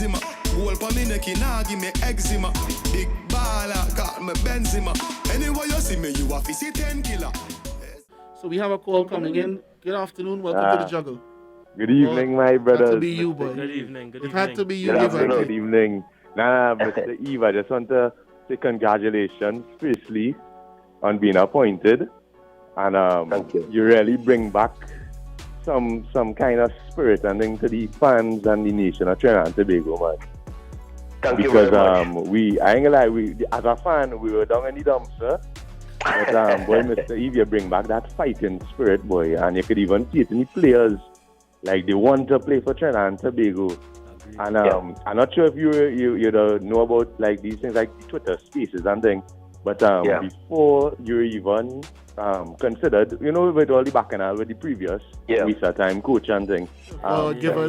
eczema. Goal pa me neck, nah give me eczema. Big baller, call me Benzema. Anyway you see me, you have to see 10 killer. So we have a call coming in. Good afternoon, welcome to the Juggle. Good evening, my brothers. Had to be you, boy. Good evening. It had to be you, Good evening. Mr. Eve, I just want to say congratulations, firstly, on being appointed. And thank you. You really bring back some kind of spirit and thing to the fans and the nation of Trinidad and Tobago, man. Thank you very much. I ain't gonna lie, as a fan, we were down in the dumps, sir. But boy, Mr. Eve, you bring back that fighting spirit, boy, and you could even see it in the players. Like they want to play for Trinidad and Tobago. And I'm not sure if you don't know about like these things like Twitter spaces and things. But before you even considered, with all the bacchanal with the previous Visa time coach and things. Give a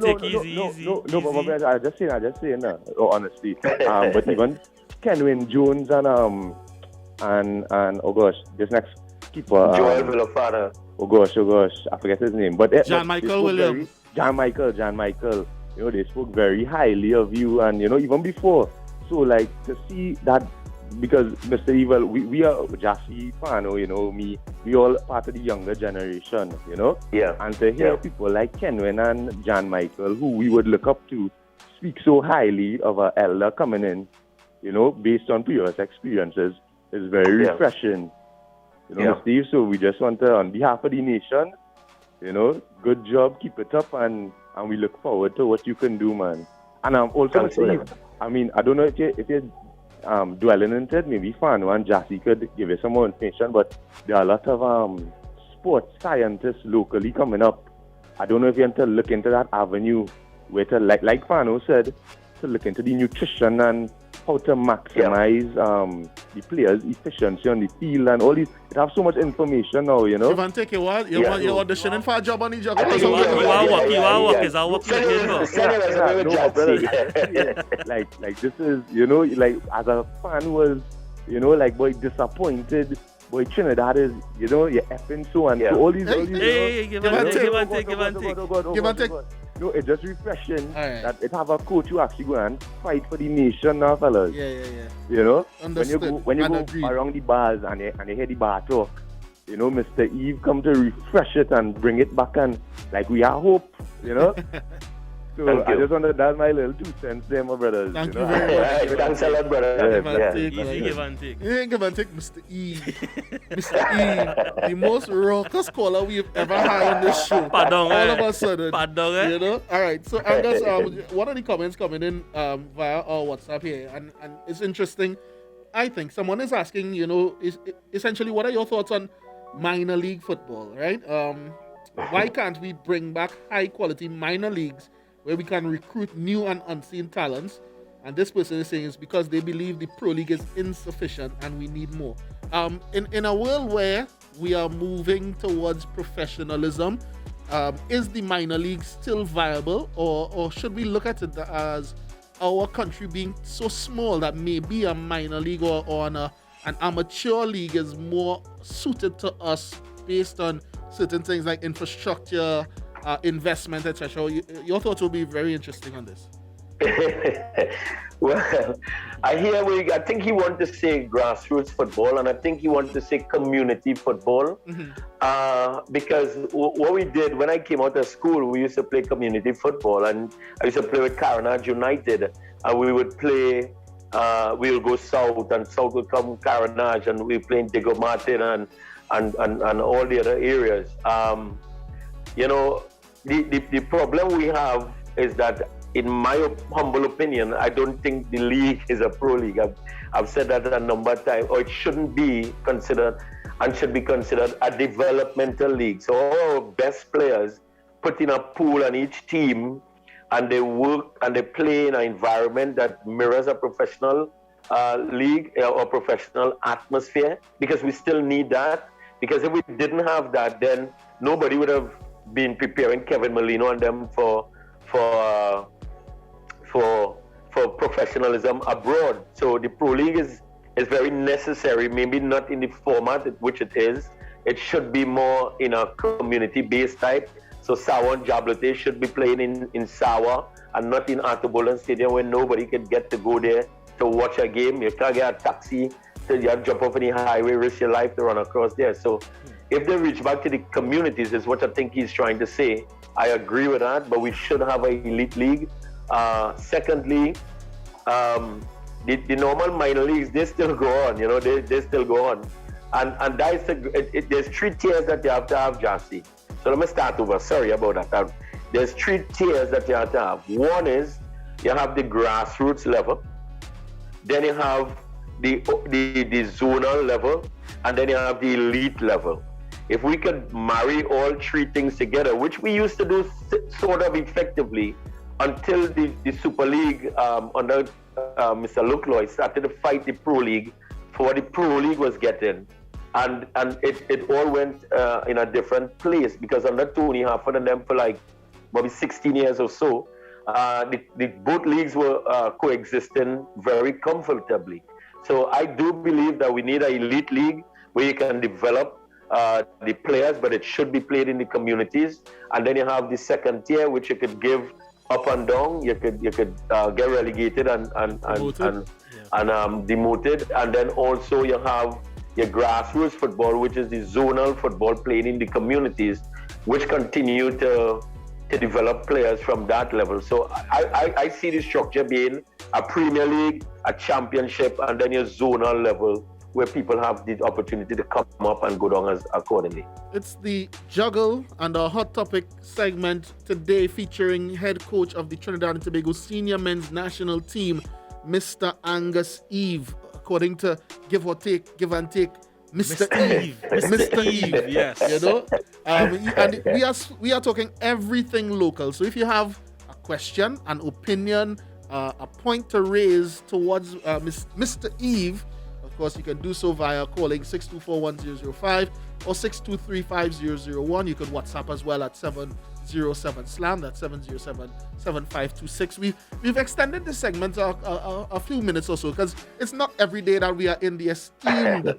take easy. No, but I just saying that, honestly. But even Kenwin Jones and oh gosh, this next keeper. Joel Villafana. Oh gosh, I forget his name. But John Michael Williams. John Michael. They spoke very highly of you, and even before. So like to see that, because Mr. Evil, we are Gyasi Stephano, me, we all part of the younger generation, Yeah. And to hear people like Kenwin and John Michael, who we would look up to, speak so highly of an elder coming in, based on previous experiences, is very refreshing. Mr. Eve, so we just want to, on behalf of the nation, good job, keep it up, and we look forward to what you can do, man. And also, Steve, I don't know if you're dwelling into it, maybe Fano and Gyasi could give you some more information, but there are a lot of sports scientists locally coming up. I don't know if you want to look into that avenue, where to, like Fano said, to look into the nutrition and how to maximize the players' efficiency on the field and all these. It have so much information now, If I take you what? You're auditioning for a job on the Juggle? You are work. Is our work you Like this is, like as a fan was, boy, disappointed. Boy, Trinidad is, you're effing so and so. All these. Give and take. No, it's just refreshing that it have a coach who actually go and fight for the nation now, fellas. Yeah. When you go around the bars and you hear the bar talk, Mr. Eve come to refresh it and bring it back, and like we have hope, So I just wanted to add my little 2 cents there, my brothers. Thank you very much. Thanks a lot, brother. Easy give and take. Give and take, Mr. Eve. Mr. Eve, the most raucous caller we've ever had on this show. Pardon, all of a sudden. Pardon, All right, so Angus, one of the comments coming in via our WhatsApp here, and it's interesting. I think someone is asking, is essentially, what are your thoughts on minor league football, right? Why can't we bring back high quality minor leagues where we can recruit new and unseen talents? And this person is saying it's because they believe the Pro League is insufficient and we need more. In a world where we are moving towards professionalism, is the minor league still viable, or should we look at it as our country being so small that maybe a minor league or an amateur league is more suited to us based on certain things like infrastructure, investment, etc. Your thoughts will be very interesting on this. Well, I think he wanted to say grassroots football, and I think he wanted to say community football. Because what we did when I came out of school, we used to play community football, and I used to play with Carenage United, and we would play. We'll go south, and south would come Carenage, and we play in Diego Martin and all the other areas. The problem we have is that, in my humble opinion, I don't think the league is a pro league. I've said that a number of times, or it shouldn't be considered, and should be considered a developmental league. So all our best players put in a pool on each team, and they work and they play in an environment that mirrors a professional league or professional atmosphere, because we still need that. Because if we didn't have that, then nobody would have been preparing Kevin Molino and them for professionalism abroad. So the Pro League is very necessary, maybe not in the format at which it is. It should be more in a community-based type, So Sawa and Jablate should be playing in Sawa and not in Artabolan Stadium where nobody can get to go there to watch a game. You can't get a taxi, so you have to jump off any highway, risk your life to run across there. So if they reach back to the communities, is what I think he's trying to say. I agree with that, but we should have an elite league. Secondly, the normal minor leagues, they still go on, they still go on. And that is there's 3 tiers that you have to have, Gyasi. So let me start over. Sorry about that. There's 3 tiers that you have to have. One is you have the grassroots level, then you have the zonal level, and then you have the elite level. If we could marry all 3 things together, which we used to do sort of effectively until the Super League under Mr. Lukloy started to fight the Pro League for what the Pro League was getting. And it all went in a different place because under Tony Harford and them for like maybe 16 years or so, the both leagues were coexisting very comfortably. So I do believe that we need an elite league where you can develop the players, but it should be played in the communities. And then you have the second tier, which you could give up and down. You could get relegated and demoted. And then also you have your grassroots football, which is the zonal football played in the communities, which continue to develop players from that level. So I see the structure being a Premier League, a championship, and then your zonal level where people have the opportunity to come up and go down accordingly. It's the Juggle and our Hot Topic segment today featuring head coach of the Trinidad and Tobago senior men's national team, Mr. Angus Eve. According to Give and Take, Mr. Eve. Mr. Eve, yes. And we are talking everything local. So if you have a question, an opinion, a point to raise towards Mr. Eve, of course, you can do so via calling 624-1005 or 623-5001. You can WhatsApp as well at 707-SLAM. That's 707-7526. We've extended this segment a few minutes or so because it's not every day that we are in the esteemed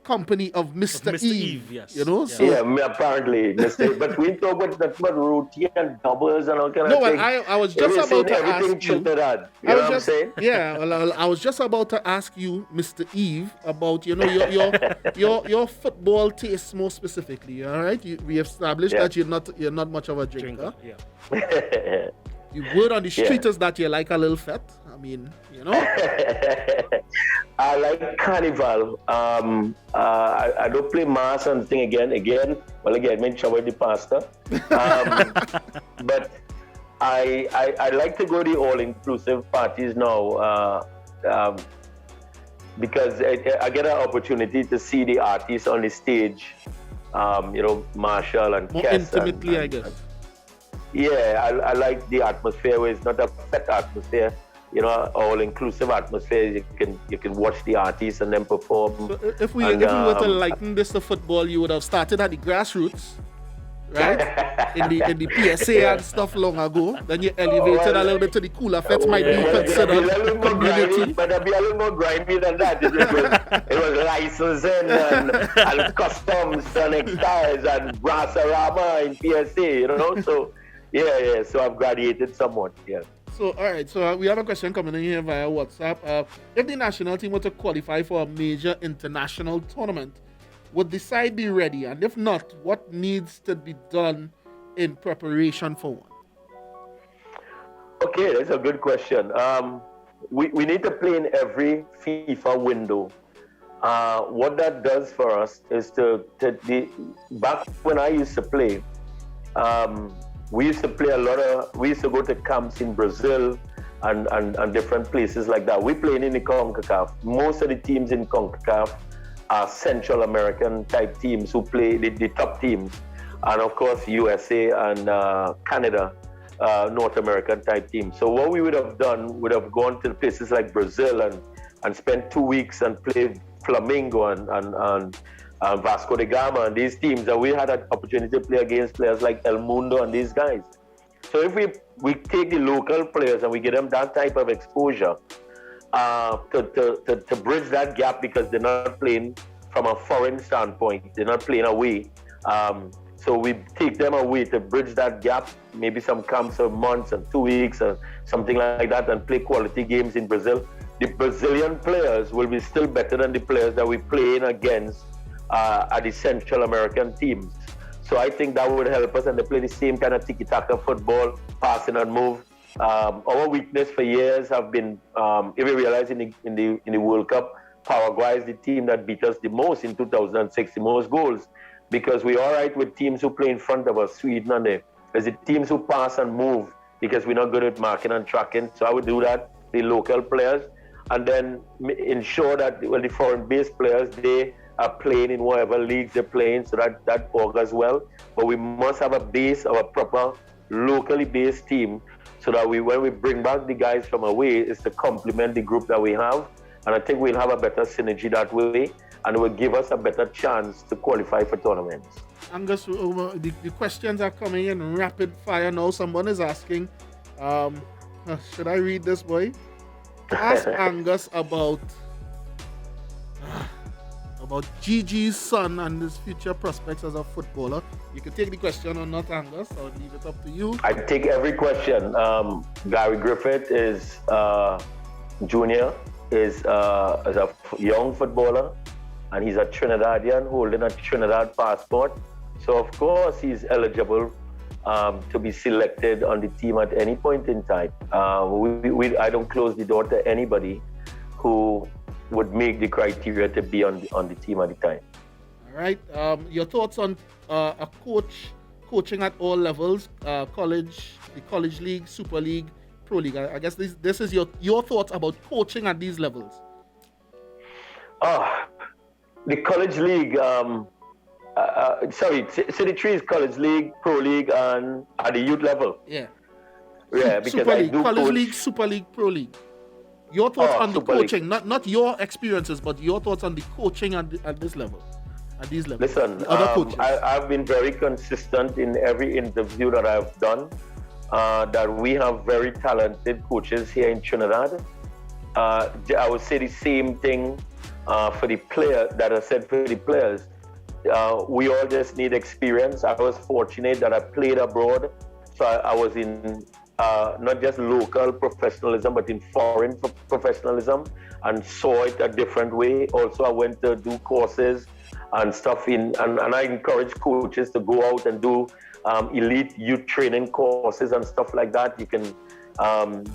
company of Mr. Eve. Yes. So apparently, but we talk about routine and doubles and all kind of things. I was just about to ask you. What I'm saying? Yeah, well, I was just about to ask you, Mr. Eve, about your football taste more specifically. All right, we established that you're not much of a drinker. The word on the street is that you like a little fat. I mean, I like carnival. I don't play mass and thing again. Well, again, I'm trouble with the pastor. But I like to go to the all-inclusive parties now because I get an opportunity to see the artists on the stage. Marshall and more Kes intimately, I guess. Yeah, I like the atmosphere where it's not a fat atmosphere, all-inclusive atmosphere. You can watch the artists and then perform. So if we were to liken this to football, you would have started at the grassroots, right? in the PSA and stuff long ago. Then you elevated a little bit to the cooler fets, might be considered community. But it'd be a little more grimy than that. It was licensing and customs and textiles and Brassarama in PSA, So. Yeah. So I've graduated somewhat. Yeah. So all right. So we have a question coming in here via WhatsApp. If the national team were to qualify for a major international tournament, would the side be ready? And if not, what needs to be done in preparation for one? Okay, that's a good question. We need to play in every FIFA window. What that does for us is back when I used to play. We used to play we used to go to camps in Brazil and different places like that. We're playing in the CONCACAF. Most of the teams in CONCACAF are Central American type teams who play the top teams. And of course, USA and Canada, North American type teams. So what we would have done, would have gone to places like Brazil and spent 2 weeks and played Flamengo and Vasco da Gama and these teams, and we had an opportunity to play against players like El Mundo and these guys. So if we take the local players and we give them that type of exposure to bridge that gap because they're not playing from a foreign standpoint, they're not playing away, So we take them away to bridge that gap, maybe some camps of months and 2 weeks or something like that, and play quality games in Brazil. The Brazilian players will be still better than the players that we playing against at the Central American teams. So I think that would help us, and they play the same kind of tiki-taka football, passing and move. Our weakness for years have been, if we realize in the World Cup, Paraguay is the team that beat us the most in 2006, the most goals, because we're all right with teams who play in front of us, Sweden and there. There's the teams who pass and move because we're not good at marking and tracking. So I would do that, the local players, and then ensure that the foreign-based players, they are playing in whatever leagues they're playing, so that augurs well. But we must have a base of a proper locally based team, so that when we bring back the guys from away, it's to complement the group that we have. And I think we'll have a better synergy that way, and it will give us a better chance to qualify for tournaments. Angus, the questions are coming in rapid fire now. Someone is asking, should I read this, boy? Ask Angus about Gigi's son and his future prospects as a footballer. You can take the question or not, Angus. I'll leave it up to you. I take every question. Gary Griffith is junior, is a young footballer, and he's a Trinidadian holding a Trinidad passport. So of course he's eligible to be selected on the team at any point in time. I don't close the door to anybody who would make the criteria to be on the team at the time. All right. Your thoughts on a coaching at all levels, college, the college league, super league, pro league. I guess this is your thoughts about coaching at these levels. The college league. City 3 is college league, pro league, and at the youth level. Yeah. Yeah, because super I league, do college coach. league, super league, pro league. Your thoughts on the Super coaching, not your experiences, but your thoughts on the coaching at this level, at these levels. Listen, the other coaches. I've been very consistent in every interview that I've done, that we have very talented coaches here in Trinidad. I would say the same thing for the player that I said for the players. We all just need experience. I was fortunate that I played abroad, so I was in not just local professionalism, but in foreign professionalism, and saw it a different way. Also, I went to do courses and stuff and I encourage coaches to go out and do elite youth training courses and stuff like that. You can,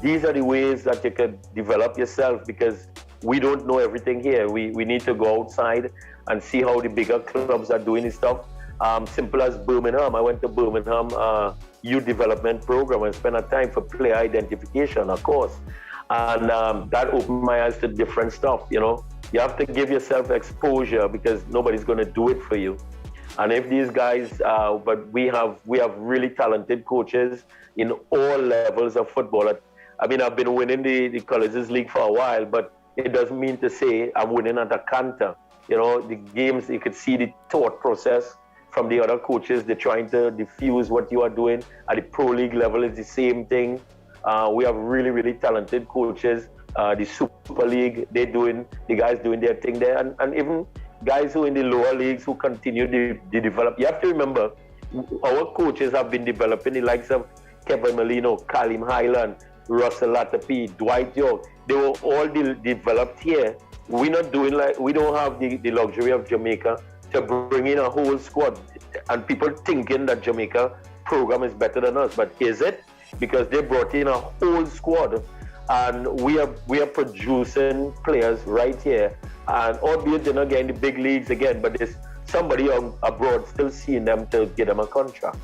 these are the ways that you can develop yourself, because we don't know everything here. We need to go outside and see how the bigger clubs are doing this stuff. Simple as Birmingham. I went to Birmingham youth development program and spent a time for player identification, of course. And that opened my eyes to different stuff, you know. You have to give yourself exposure, because nobody's going to do it for you. And if these guys, but we have really talented coaches in all levels of football. I mean, I've been winning the colleges league for a while, but it doesn't mean to say I'm winning at a canter. You know, the games, you could see the thought process from the other coaches. They're trying to diffuse what you are doing. At the pro league level, it's the same thing. We have really, really talented coaches. The Super League, the guys doing their thing there. And even guys who in the lower leagues who continue to develop. You have to remember, our coaches have been developing the likes of Kevin Molino, Kalim Highland, Russell Latapi, Dwight York. They were all developed here. We don't have the luxury of Jamaica to bring in a whole squad, and people thinking that Jamaica program is better than us. But is it? Because they brought in a whole squad, and we are producing players right here. And albeit they're not getting the big leagues again, but there's somebody abroad still seeing them to get them a contract.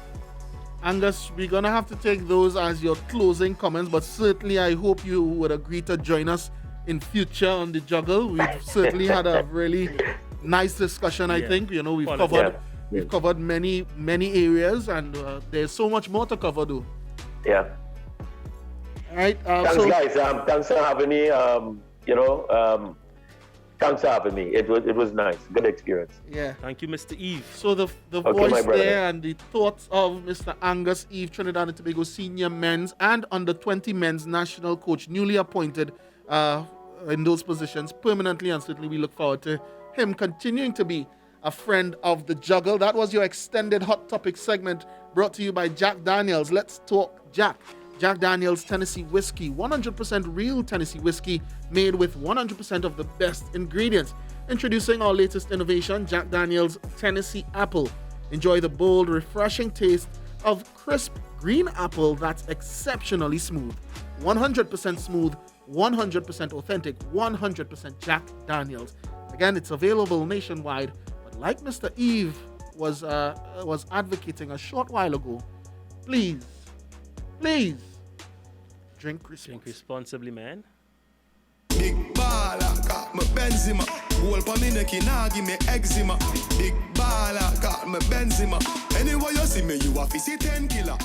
Angus, we're gonna have to take those as your closing comments, but certainly I hope you would agree to join us in future on the Juggle. We've certainly had a really nice discussion. I think, you know, we've covered many areas, and there's so much more to cover, though. Yeah. All right. Thanks, guys. Thanks for having me. Thanks for having me. It was nice. Good experience. Yeah. Thank you, Mr. Eve. So the voice there and the thoughts of Mr. Angus Eve, Trinidad and Tobago senior men's and under 20 men's national coach, newly appointed in those positions permanently, and certainly we look forward to him continuing to be a friend of the Juggle. That was your extended Hot Topic segment brought to you by Jack Daniels. Let's talk Jack. Jack Daniels Tennessee Whiskey, 100% real Tennessee whiskey made with 100% of the best ingredients. Introducing our latest innovation, Jack Daniels Tennessee Apple. Enjoy the bold, refreshing taste of crisp green apple that's exceptionally smooth. 100% smooth, 100% authentic, 100% Jack Daniels. Again, it's available nationwide, but like Mr. Eve was advocating a short while ago, please, drink responsibly, man. Big baller, got my Benzema. Goal pa me neck, nah give me eczema. Big baller, got my Benzema. Anyway you see me, you a fi see 10 killer.